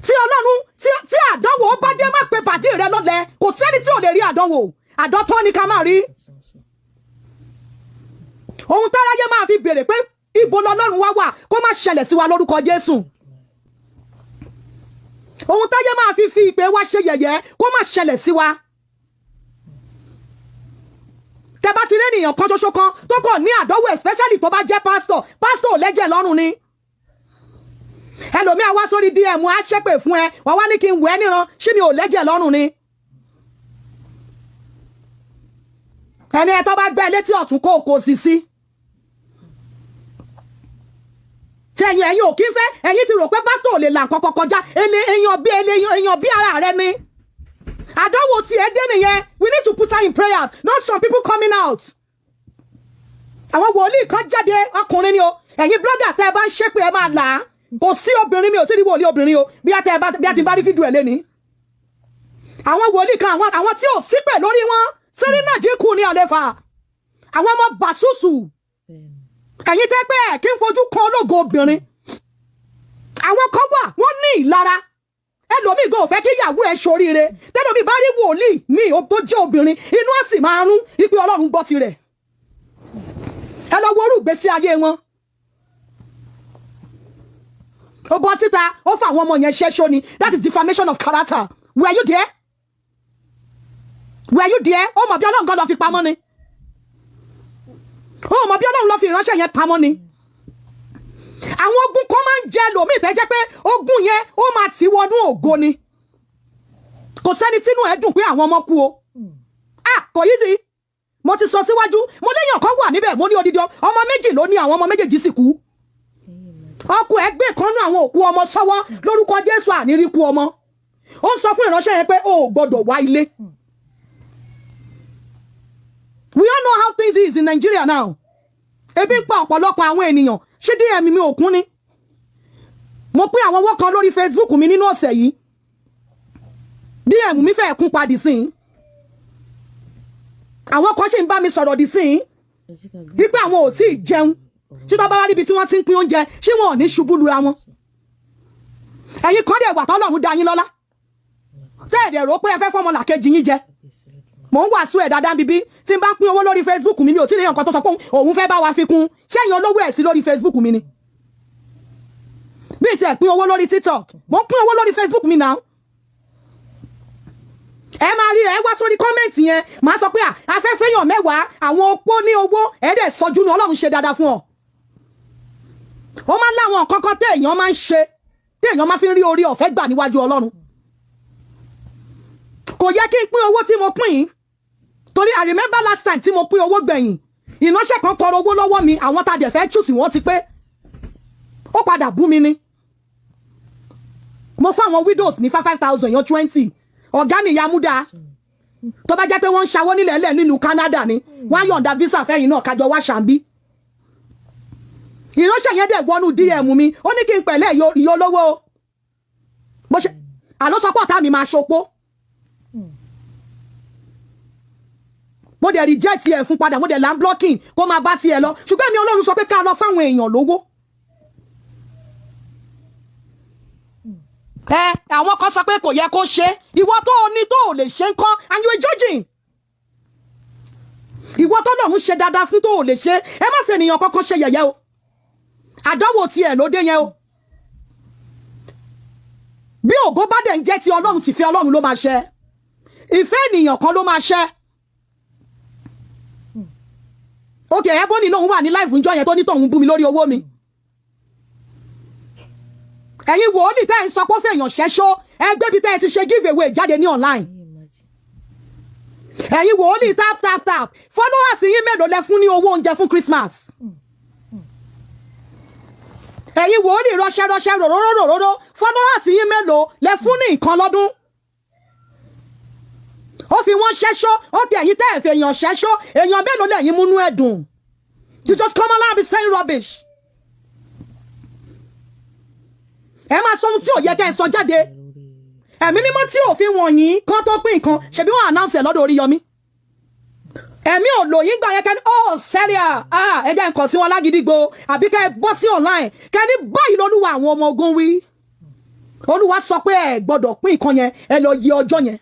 tí Ọlọ́run tí àdánwò bá dé má pe pàdé rẹ lọ́lẹ̀ kò sẹ́ni tí ò lè rí àdánwò àdọ́tọ́ ni ká máa rí ohun táráyé máa fi béèrè pé ibo lọ́lọ́run wá kó má ṣẹlẹ̀ sí wa lórúkọ Jésù ohun táyé máa fi ìpè wa ṣe yẹ̀yẹ́ kó má ṣẹlẹ̀ sí wa tẹ́ bá ti rí ènìyàn kan ṣoṣo kan tó kàn ní àdánwò especially tó bá jẹ́ pastor ò lẹ́jẹ̀ lọ́rùn ni ẹlòmíà wá sórí DM á ṣépè fún ẹ wọ́n wá ní kí n wẹ̀ ẹ́ níran ṣé mi ò lẹ́jẹ̀ lọ́rùn ni ẹni ẹ tó bá gbẹ́ létí ọ̀tún kó sì sí tí ẹ̀yin ò kí ń fẹ́ ẹ̀yin ti rò pé pásítọ̀ ò lè là nǹkan kọjá èèyàn bí ara rẹ ni àdánwò tí ẹ dé nìyẹn we need to put her in prayers not some people coming out àwọn wòlíì kan jáde ọkùnrin ni o ẹ̀yin blogger tẹ́ ẹ bá ń ṣépè ẹ máa là á kò sí obìnrin mi ò tí rí wòlíì obìnrin o bí a ti bá rí fídíò ẹ̀ lẹ́ni àwọn wòlíì kan àwọn tí ò sípè lórí wọn sórí náà jí kú ní àlefa àwọn ọmọ bàṣùṣù ẹ̀yin tẹ́ pé kí n fojú kan ológo obìnrin àwọn kan wà wọ́n ní ìlara ẹlòmíì gan ò fẹ́ kí ìyàwó ẹ̀ ṣoríire tẹ́lòmíì bá rí wòlíì ní tó jẹ́ obìnrin inú á sì máa rún wípé Ọlọ́run gbọ́ tirẹ̀ ẹ lọ wo orú ìgbésí ayé wọn ó bọ́ síta ó fà àwọn ọmọ yẹn ṣẹ́ṣọ́ ni that is defamation of character were you there ó mọ̀ bí Ọlọ́run gan lọ fi pamọ́ ni ó mọ̀ bí Ọlọ́run lọ fi ìránṣẹ́ yẹn pamọ́ ni àwọn ogun kan máa ń jẹ lòmíì tẹ́ jẹ́ pé ogun yẹn ó máa ti wọnú ògo ni kò sẹ́ni tínú ẹ̀ dùn pé àwọn ọmọ kú o kò yí sí mo ti sọ síwájú mo léèyàn kan wà níbẹ̀ mo ní odidi ọmọ méjì ló ní àwọn ọmọ méjèèjì sì kú ọkọ ẹgbẹ́ kan nú àwọn òkú ọmọ sọ́wọ́ lórúkọ Jésù àníríkú ọmọ ó ń sọ fún ìránṣẹ́ yẹn pé o ò gbọ́dọ̀ wá ilé we all know how things is in Nigeria now ebi ń pa ọ̀pọ̀lọpọ̀ àwọn ènìyàn ṣé DM mi ò kún ni mo pín àwọn owó kan lórí Facebook mi nínú ọ̀sẹ̀ yìí DM mi fẹ́ kún padì sí i àwọn kan ṣì ń bá mi sọ̀rọ̀ dì sí i wípé àwọn ò tí ì jẹun tí tó bá wá níbi tí wọ́n ti ń pín oúnjẹ ṣé wọn ò ní ṣubú lura wọn ẹ̀yin kan dẹ̀ wà tọ́lọ́run dá yín lọ́lá tẹ́ ẹ̀dẹ̀ rò pé ẹ fẹ́ fọ́mọ làkejì yín jẹ mò ń wàásù ẹ̀ dáadáa bíbí tí n bá ń pín owó lórí Facebook mi ò tí ì rí nǹkan tó sọ pé òun fẹ́ bá wa fi kún ṣẹ́yìn olówó ẹ̀ sí lórí Facebook mi ni bí ti ẹ̀ pín owó lórí TikTok mò ń pín owó lórí Facebook mi náà ẹ máa rí ẹ wá sórí kọ́mẹ̀ntì yẹn máa sọ pé afẹ́fẹ́ yàn mẹ́wàá àwọn opó ní owó ẹ̀ẹ́dẹ̀ sọjú nu Ọlọ́run ṣe dáadáa fún ọ ó máa ń láwọn nǹkan kan téèyàn máa ń ṣe téèyàn máa fi ń rí orí ọ̀fẹ́ gbà níwájú Ọlọ́run kò yẹ kí n pín owó tí mo pín torí I remember last time tí mo pín owó gbẹ̀yìn ìránṣẹ́ kan tọrọ owó lọ́wọ́ mi àwọn tá a dẹ̀ fẹ́ choose wọ́n ti pé ó padà bú mi ni mo fáwọn widows ní 5,000 yan 20 ọ̀gá ni Yamuda tó bá jẹ́ pé wọ́n ń ṣàwọ́ nílẹ̀ ẹlẹ́ nílùú Canada ni wọ́n á yọ̀ǹda visa fẹ́yìn náà kájọ wá ṣàǹbí ìránṣẹ́ yẹn dẹ̀ wọnú DM mi ó ní kí n pẹ̀lẹ́ ìyó olówó bó ṣe àló sọ pé ọ̀tá mi máa ṣopó mo dẹ̀ reject ẹ̀ fún padà mo dẹ̀ land blocking kó máa bá tiẹ̀ lọ ṣùgbọ́n èmi Ọlọ́run sọ pé ká lọ fáwọn èèyàn lówó àwọn kan sọ pé kò yẹ kó ṣe ìwọ tó o ní tó o lè ṣe ńkọ́ and you are judging ìwọ tó lọ́run ṣe dáadáa fún tó o lè ṣe ẹ má fi ènìyàn kankan ṣe yẹ̀yẹ́ o àdánwò tiẹ̀ ló dé yẹn o bí ògo bá dẹ̀ ń jẹ́ ti Ọlọ́run ti fẹ́ Ọlọ́run ló máa ṣẹ ìfẹ́ ènìyàn kan ló máa ṣẹ òkè Ebony lòun wà ní live ńjọ́ yẹn tó ní tòun bú mi lórí owó mi ẹ̀yin wòlíì tẹ́ ń sọ pé ó fẹ́ èèyàn ṣẹ́ṣó ẹgbẹ́ bí tẹ́ ẹ ti ṣe give away jáde ní online ẹ̀yin wòlíì tap followers yín mélòó lẹ fún ní owó oúnjẹ fún Christmas ẹ̀yin wòlíì rọṣẹ́ ròróró followers yín mélòó lẹ fún ní nǹkan lọ́dún ó fi wọ́n ṣẹ́ṣó ó tẹ ẹ̀yin tẹ́ ẹ fẹ́ èèyàn ṣẹ́ṣó èèyàn mélòó lẹ́yìn múnú ẹ̀dùn you just come along and be saying rubbish. ẹ máa sọ ohun tí ò yẹ kẹ́ ẹ sọ jáde ẹ̀mí mímọ́ tí òfin wọ̀nyí kan tó pín nǹkan ṣebí wọ́n announce ẹ̀ lọ́dọ̀ Oriyomi ẹ̀mí ò lò yín gbà yẹ kẹ́ni sẹ́ríà ẹ jẹ́ nǹkan sí wọn lágídígbò àbí kẹ́ ẹ bọ́ sí online kẹ́ni báyìí lọ́lúwa àwọn ọmọ ogun wí Olúwa sọ pé ẹ gbọ́dọ̀ pín nǹkan yẹn, ẹ lọ yí ọjọ́ yẹn.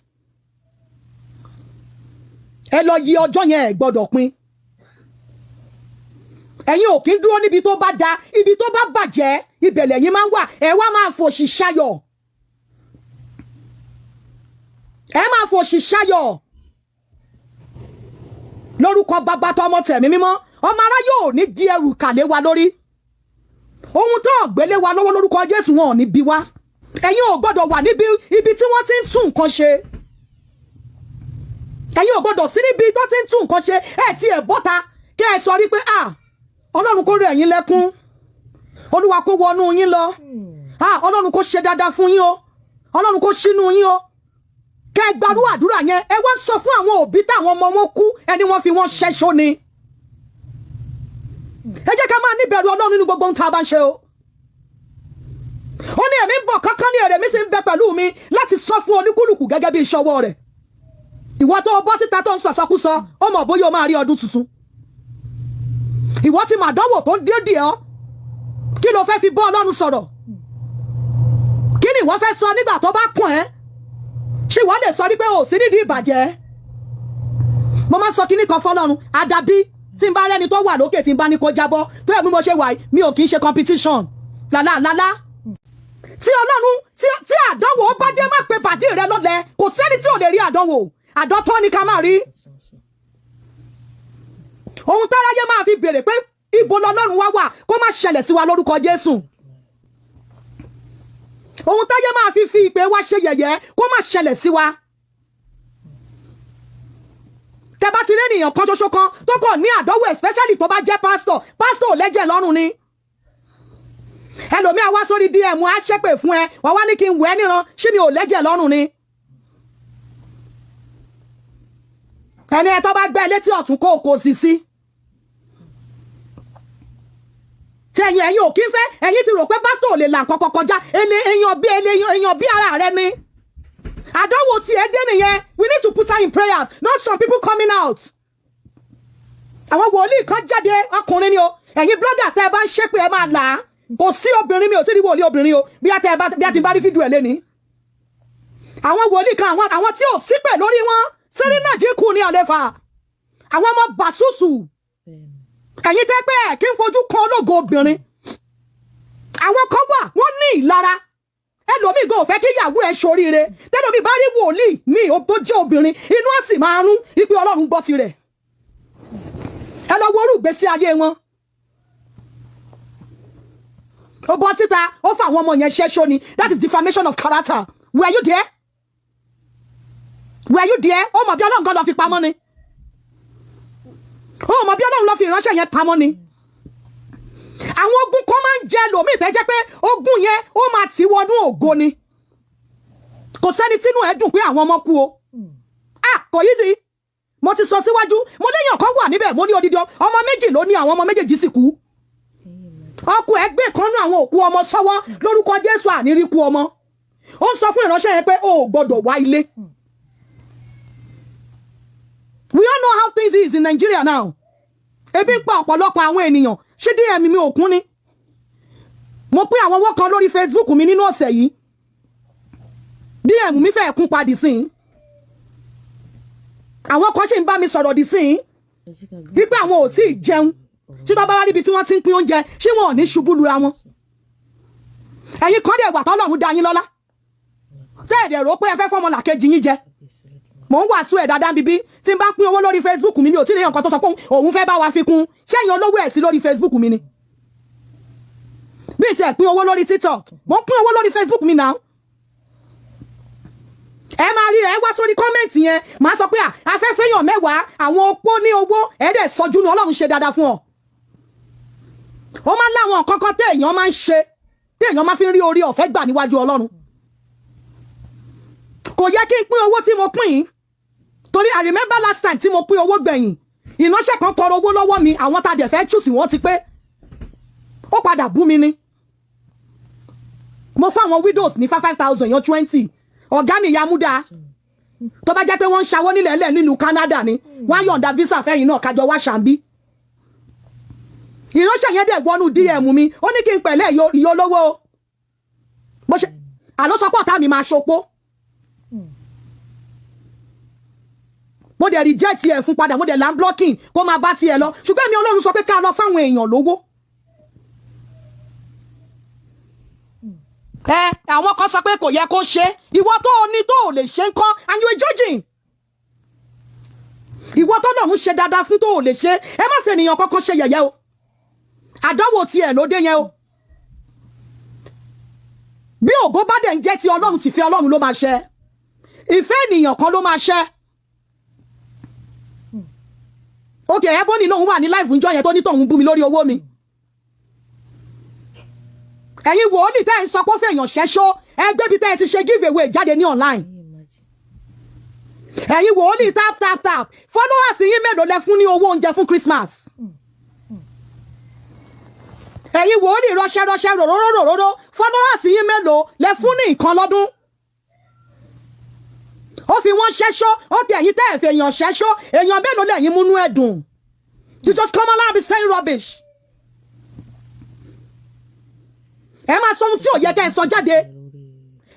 Ẹ lọ yí ọjọ́ yẹn, ẹ gbọ́dọ̀ pín. Ẹ̀yin ò kí ń dúró níbi tó bá da, ibi tó bá bàjẹ́, ibẹ̀ lẹ̀yin máa ń wà. Ẹ wá máa fòṣì ṣayọ̀. Ẹ máa fòṣì ṣayọ̀. Lórúkọ Bàbá tọmọ tẹ̀mí mímọ́, ọmọ ará yóò ní di ẹrù kàlé wa lórí. Ohun tó gbélé wa lọ́wọ́ lórúkọ Jésù wọn ò ní bí wa. Ẹ̀yin ò gbọ́dọ̀ wà níbi ibi tí wọ́n ti ń tún nǹkan ṣe. Ẹ̀yin ò gbọ́dọ̀ sí níbi tó ti ń tún nǹkan ṣe. Ẹ ti ẹ̀ bọ́ta kí ẹ sọ rí pé Ọlọ́run kó rẹ̀ yín lẹ́kún. Olúwa kó wọnú yín lọ. Ọlọ́run kó ṣe dáadáa fún yín o. Ọlọ́run kó ṣínú yín o. Kẹ́ ẹ gbarú àdúrà yẹn, ẹ wá sọ fún àwọn òbí táwọn ọmọ wọn kú, ẹni wọ́n fi wọ́n ṣẹ́ṣó ni. Ẹ jẹ́ ká máa níbẹ̀rù Ọlọ́run nínú gbogbo ohun tá a bá ń ṣe o. Ó ní ẹ̀mí ń bọ̀ kánkán ní èrè mi sì ń bẹ pẹ̀lú mi láti sọ fún olúkúlùkù gẹ́gẹ́ bí iṣẹ́ ọwọ́ rẹ̀. Ìwọ tó bọ́ síta tó ń sọ̀sọ́kúsọ, ó mọ̀ bóyá o máa rí ọdún tuntun. Ìwọ tí màdánwò tó ń dédé ọ́, kí ló fẹ́ fi bọ́ Ọlọ́run sọ̀rọ̀? Kí ni ìwọ fẹ́ sọ nígbà tó bá kàn ẹ́? Ṣé ìwọ lè sọ wípé ò sí nídìí ìbàjẹ́? Mo máa ń sọ kíní kan fọ́lọ́run, àdàbí tí n bá rẹ́ni tó wà lókè tí n bá ní kó jábọ́, tó yẹ bí mo ṣe wà yìí, mi ò kì í ṣe competition. Lálá. Tí Ọlọ́run tí àdánwò bá dé má pe bàdí rẹ lọ́lẹ̀, kò sẹ́ni tí ò lè rí àdánwò. Àdọ́tọ́ ni ká máa rí. Ohun táráyé máa fi béèrè pé ibo lọ́lọ́run wá wà kó má ṣẹlẹ̀ sí wa lórúkọ Jésù. Ohun táyé máa fi ìpè wa ṣe yẹ̀yẹ́ kó má ṣẹlẹ̀ sí wa. Tẹ́ bá ti rí ènìyàn kan ṣoṣo kan tó kàn ní àdánwò, especially tó bá jẹ́ pastor ò lẹ́jẹ̀ lọ́rùn ni. Ẹlòmíà wá sórí DM á ṣépè fún ẹ, wọ́n wá ní kí n wẹ̀ ẹ́ níran, ṣé mi ò lẹ́jẹ̀ lọ́rùn ni. Ẹni ẹ tó bá gbẹ́ létí ọ̀tún kó sì sí. Tí ẹ̀yin ò kí ń fẹ́, ẹ̀yin ti rò pé pásítọ̀ ò lè là nǹkan kọjá, èèyàn bí ara rẹ ni. Àdánwò tí ẹ dé nìyẹn, we need to put her in prayers, not some people coming out. Àwọn wòlíì kan jáde, ọkùnrin ni o, ẹ̀yin blogger tẹ́ ẹ bá ń ṣépè ẹ máa là á. Kò sí obìnrin, mi ò tí rí wòlíì obìnrin o, bí a ti bá rí fídíò ẹ̀ léni. Àwọn wòlíì kan, àwọn tí ò sípè lórí wọn, sórí náà jí kú ní àlefa. Àwọn ọmọ bàṣùṣù. Ẹ̀yin tẹ́ pé kí n fojú kan ológo obìnrin. Àwọn kan wà, wọ́n ní ìlara. Ẹlòmíì gan ò fẹ́ kí ìyàwó ẹ̀ ṣoríire. Tẹ́lòmíì bá rí wòlíì ní tó jẹ́ obìnrin, inú á sì máa rún wípé Ọlọ́run gbọ́ tirẹ̀. Ẹ lọ wo orú ìgbésí ayé wọn. Ó bọ́ síta, ó fà àwọn ọmọ yẹn ṣẹ́ṣó ni. That is defamation of character. Were you there? Were you there? Ó mọ̀ bí Ọlọ́run gan lọ fi pamọ́ ni. Ó mọ̀ bí Ọlọ́run lọ fi ìránṣẹ́ yẹn pamọ́ ni. Àwọn ogun kan máa ń jẹ lòmíì tẹ́ jẹ́ pé ogun yẹn ó máa ti wọnú ògo ni. Kò sẹ́ni tínú ẹ̀ dùn pé àwọn ọmọ kú o. Kò yí sí. Mo ti sọ síwájú, mo léèyàn kan wà níbẹ̀, mo ní odidi ọmọ méjì ló ní, àwọn ọmọ méjèèjì sì kú. Ọkọ ẹgbẹ́ kan ní àwọn òkú ọmọ sọ́wọ́ lórúkọ Jésù àníríkú ọmọ. Ó ń sọ fún ìránṣẹ́ yẹn pé o ò gbọ́dọ̀ wá ilé. We all know how things is in Nigeria now. Ebi ń pa ọ̀pọ̀lọpọ̀ àwọn ènìyàn. Ṣé DM mi ò kún ni? Mo pín àwọn owó kan lórí Facebook mi nínú ọ̀sẹ̀ yìí. DM mi fẹ́ kún padì sí i. Àwọn kan ṣì ń bá mi sọ̀rọ̀ dì sí i. Wípé àwọn ò tí ì jẹun. Ṣé tó bá wá níbi tí wọ́n ti ń pín oúnjẹ, ṣé wọn ò ní ṣubú lura wọn? Ẹ̀yin kan dẹ̀ wà tọ́lọ́run dá yín lọ́lá. Tẹ́ ẹ̀dẹ̀ rò pé ẹ fẹ́ fọ́mọ làkejì yín jẹ. Mò ń wàásù ẹ̀ dáadáa bíbí tí n bá ń pín owó lórí Facebook mi ò tí ì rí nǹkan tó sọ pé òun fẹ́ bá wa fi kún. Ṣẹ́yìn olówó ẹ̀ sí lórí Facebook mi ni. Bí ti ẹ̀ pín owó lórí TikTok, mò ń pín owó lórí Facebook mi náà. Ẹ máa rí ẹ wá sórí kọ́mẹ̀ntì yẹn, màá sọ pé afẹ́fẹ́ yàn mẹ́wàá àwọn opó ní owó ẹ̀ẹ́dẹ̀ sọjú nu Ọlọ́run ṣe dáadáa fún ọ. Ó máa ń láwọn nǹkan kan téèyàn máa ń ṣe, téèyàn máa fi ń rí orí ọ̀fẹ́ gbà níwájú Ọlọ́run. Kò yẹ kí n pín owó tí mo pín yìí. Torí I remember last time tí mo pín owó gbẹ̀yìn, ìránṣẹ́ kan tọrọ owó lọ́wọ́ mi, àwọn tá dẹ̀ fẹ́ choose wọ́n ti pé. Ó padà bú mi ni. Mo fáwọn widows ní 5,000 yan 20. Ọ̀gá ni Yamuda. Tó bá jẹ́ pé wọ́n ń ṣawó nílẹ̀ ńlẹ̀ nílùú Canada ni, wọ́n á yọ̀ǹda visa fẹ́yìn náà kájọ wá ṣàǹbí. Ìránṣẹ́ yẹn dẹ̀ wọnú DM mi, ó ní kí n pẹ̀lẹ́ ìyá olówó. àló sọ pé ọ̀tá mi máa ṣopó mo dẹ̀ reject ẹ̀ fún padà mo dẹ̀ land blocking kó máa bá tiẹ̀ lọ ṣùgbọ́n èmi Ọlọ́run sọ pé ká lọ fáwọn èèyàn lówó àwọn kan sọ pé kò yẹ kó ṣe ìwọ tó o ní tó o lè ṣe ńkọ́ and you are judging ìwọ tó lọ́run ṣe dáadáa fún tó o lè ṣe ẹ má fi ènìyàn kankan ṣe yẹ̀yẹ́ o àdánwò tiẹ̀ ló dé yẹn o bí ògo bá dẹ̀ ń jẹ́ ti Ọlọ́run ti fẹ́ Ọlọ́run ló máa ṣẹ ìfẹ́ ènìyàn kan ló máa ṣẹ òkè Ebony lòun wà ní live ńjọ́ yẹn tó ní tóun bú mi lórí owó mi ẹ̀yin wòlíì tẹ́ ń sọ pé ó fẹ́ èèyàn ṣẹ́ṣó ẹgbẹ́ bí tẹ́ ẹ ti ṣe give away jáde ní online ẹ̀yin wòlíì tap followers yín mélòó lẹ fún ní owó oúnjẹ fún Christmas ẹ̀yin wòlíì rọṣẹ́ ròróró followers yín mélòó lẹ fún ní nǹkan lọ́dún ó fi wọ́n ṣẹ́ṣó ó tẹ ẹ̀yin tẹ́ ẹ̀ fẹ́ èèyàn ṣẹ́ṣó èèyàn mélòó lẹ́yìn múnú ẹ̀dùn you just come along and be saying rubbish ẹ máa sọ ohun tí ò yẹ kẹ́ ẹ sọ jáde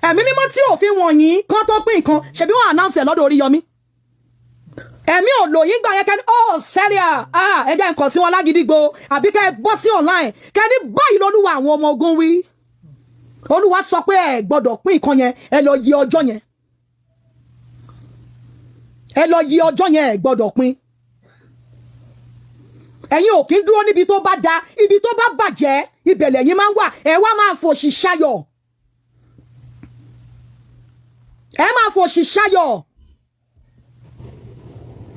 ẹ̀mí mímọ́ tí òfin wọ̀nyí kan tó pín nǹkan ṣebí wọ́n announce ẹ̀ lọ́dọ̀ Oriyomi ẹ̀mí ò lò yín gbà yẹ kẹ́ni sẹ́ríà ẹ jẹ́ nǹkan sí wọn lágídígbò àbí kẹ́ ẹ bọ́ sí online kẹ́ni báyìí lọ́lúwa àwọn ọmọ ogun wí Olúwa sọ pé ẹ gbọ́dọ̀ pín nǹkan yẹn ẹ lọ yí ọjọ́ yẹn ẹ lọ yí ọjọ́ yẹn ẹ gbọ́dọ̀ pín ẹ̀yin ò kí ń dúró níbi tó bá da ibi tó bá bàjẹ́ ibẹ̀ lẹ́yìn máa ń wà ẹ wá máa fòṣì ṣayọ̀ ẹ máa fòṣì ṣayọ̀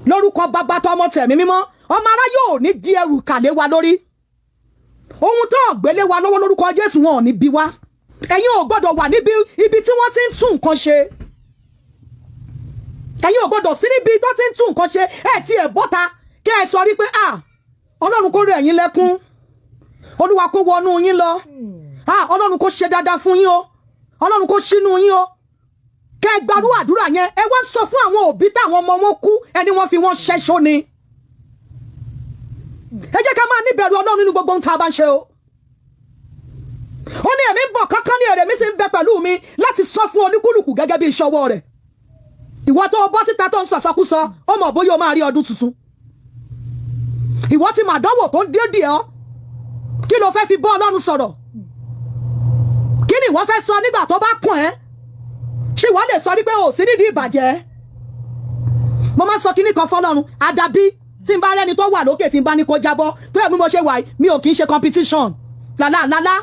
lórúkọ bàbá tọmọ tẹ̀mí mímọ́ ọmọ ará yóò ní di ẹrù kàlẹ́ wa lórí ohun tó gbélé wa lọ́wọ́ lórúkọ Jésù wọn ò ní bí wá ẹ̀yin ò gbọ́dọ̀ wà níbi ibi tí wọ́n ti ń tún nǹkan ṣe ẹ̀yin ò gbọ́dọ̀ sí níbi tó ti ń tún nǹkan ṣe ẹ̀ tí ẹ̀ bọ́ta kẹ́ ẹ sọ rí pé Ọlọ́run kó rẹ̀ yín lẹ́kún Olúwa kó wọnú yín lọ Ọlọ́run kó ṣe dáadáa fún yín o Ọlọ́run kó ṣínú yín o kẹ́ ẹ gbarú àdúrà yẹn ẹ wá sọ fún àwọn òbí táwọn ọmọ wọn kú ẹni wọ́n fi wọ́n ṣẹ́ṣó ni ẹ jẹ́ ká máa níbẹ̀rù Ọlọ́run nínú gbogbo ohun tá a bá ń ṣe o ó ní ẹ̀mí ń bọ̀ kánkán ní èrè mi sì ń bẹ pẹ̀lú mi láti sọ fún olúkúlùkù gẹ́gẹ́ bí iṣẹ́ ọwọ́ rẹ̀ ìwọ tó bọ́ síta tó ń sọ̀sọ́kúsọ ó mọ̀ bóyá o máa rí ọdún tuntun ìwọ ti mà dánwò tó ń dédé ọ kí ló fẹ́ fi bọ́ Ọlọ́run sọ̀rọ̀ kí ni ìwọ fẹ́ sọ nígbà tó bá kàn ẹ́ ṣé ìwọ lè sọ wípé ò sí nídìí ìbàjẹ́ mo máa sọ kíní kan fọ́lọ́run àdàbí tí n bá rẹ́ni tó wà lókè tí n bá ní kó jábọ́ tó yẹ bí mo ṣe wà mi ò kì í ṣe competition lálá